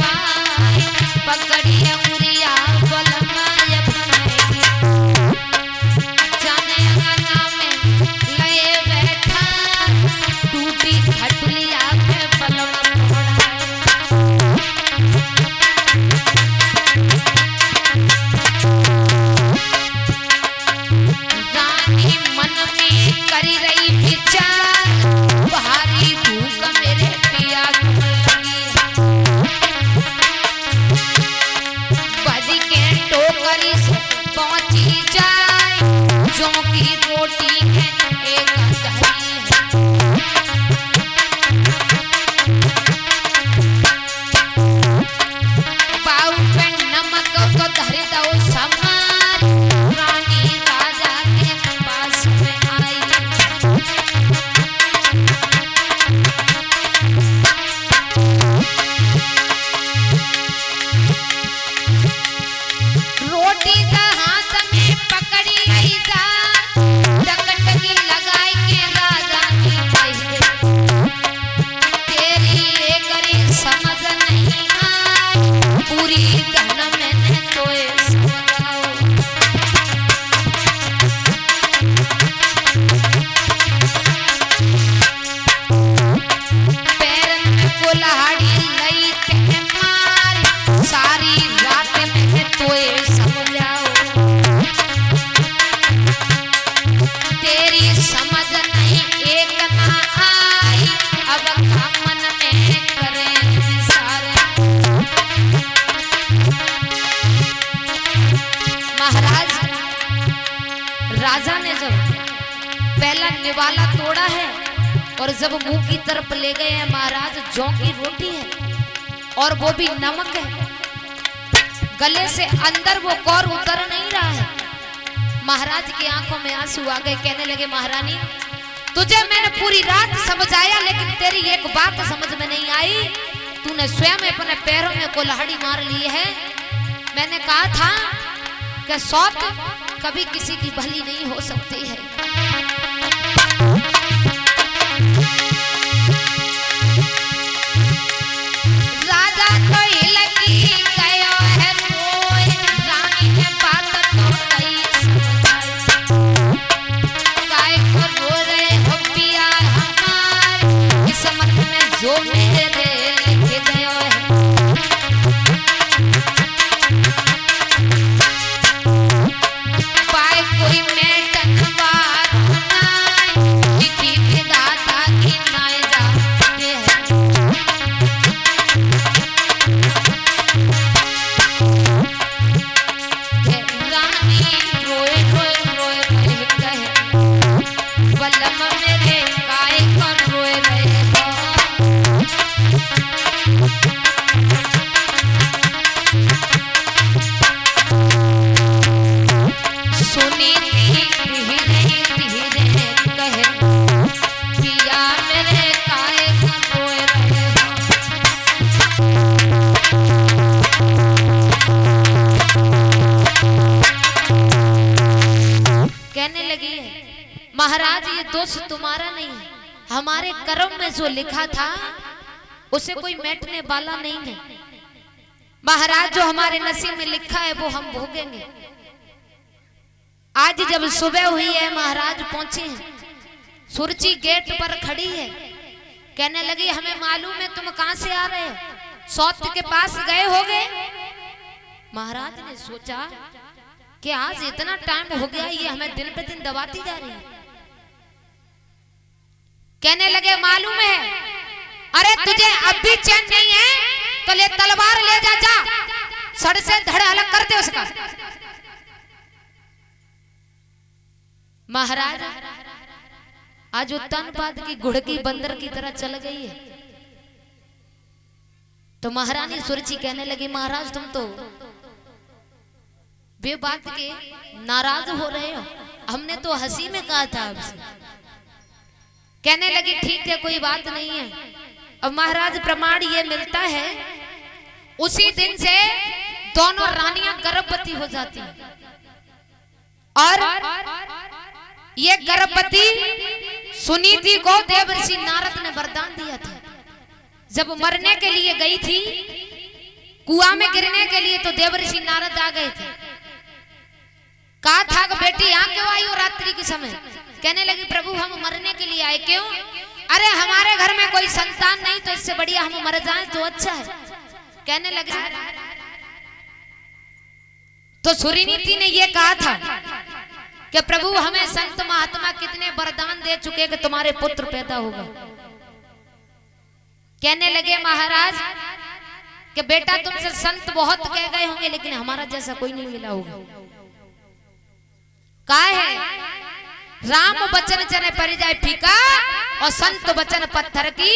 पाई पकड़ी अंगुरिया बलमाया बनाएगी जाने अंगना में लए बैठा टूटी खटुलिया पे बलमा रानी मन में करी रही विचार भारी भूख मेरे पिया को लगी बजी के टोकरी से पहुंची जाए जो की रोटी है एक दही पाऊ पे नमक को धर दो समार रानी राजा के पास में आई रोटी का हाथ में पकड़ी गई टकटकी लगाई के राजा की कही तेरी एकरी समझ नहीं आई पूरी धन मैंने तोए समझाओ पैरन में कुल्हाड़ी लई ते मार सारी रात मैंने तोए समझाओ तेरी समझ नहीं एक ना आई अब मन में करे सारे महाराज राजा ने जब पहला निवाला तोड़ा है और जब मुंह की तरफ ले गए हैं महाराज जौ की रोटी है और वो भी नमक है गले से अंदर वो कौर उतर नहीं रहा है महाराज की आंखों में आंसू आ गए कहने लगे महारानी तुझे मैंने पूरी रात समझाया लेकिन तेरी एक बात समझ में नहीं आई तूने स्वयं अपने पैरों में कुल्हाड़ी मार ली है मैंने कहा था कि सौत कभी किसी की भली नहीं हो सकती है राजा को लगी गयो है रोए रानी ने बात तो कही समझाई काय को रो रहे हो पिया हमार किस्मत में जो मेरे लिख गयो है पाए कोई मैं टकवार लिखी विधाता की नाय जाते हैं रानी रोए रोए रोए रहे कहे बलम मेरे काय कर रोए रहे सुनी धीरे धीरे कहे पिया मेरे काय कर रोए रहे कहने लगी महाराज ये दोष तुम्हारा नहीं है हमारे कर्म में जो लिखा था उसे कोई मिटने वाला नहीं है महाराज जो हमारे नसीब में लिखा है वो हम भोगेंगे आज जब सुबह हुई है महाराज पहुंचे हैं सुरची गेट पर खड़ी है कहने लगी हमें मालूम है तुम कहां से आ रहे हो सौत के पास गए होगे महाराज ने सोचा कि आज इतना टाइम हो गया ये हमें दिन पे दिन दबाती जा रही है कहने लगे मालूम है अरे तुझे अब भी चैन नहीं है तो ले तलवार ले जा सड़ से धड़ अलग कर दे उसका महाराज आज उत्तानपाद की घुड़की बंदर की तरह चल गई है तो महारानी सुरची कहने लगी महाराज तुम तो बे बात के नाराज हो रहे हो हमने तो हंसी में कहा था आपसे कहने लगी ठीक है कोई बात नहीं है अब महाराज प्रमाण ये मिलता है उसी दिन से दोनों रानियां गर्भवती हो जाती हैं और ये गर्भवती सुनीति को देवर्षि नारद ने वरदान दिया था जब मरने के लिए गई थी कुआं में गिरने के लिए तो देवर्षि नारद आ गए थे। कहा था कि बेटी यहाँ क्यों आई हो रात्रि के समय? कहने लगी प्रभु हम मरने के लिए आए। क्यों? अरे हमारे घर में कोई संतान नहीं, तो इससे बढ़िया हम मर जाएं तो अच्छा है। कहने लगी तो सुरीनीति ने ये कहा था कि प्रभु हमें संत महात्मा कितने वरदान दे चुके कि तुम्हारे पुत्र पैदा होगा। कहने लगे महाराज कि बेटा तुमसे संत बहुत कह गए होंगे, लेकिन हमारा जैसा कोई नहीं मिला होगा। कहा है राम बचन चने पर जाए फीका और संत बचन पत्थर की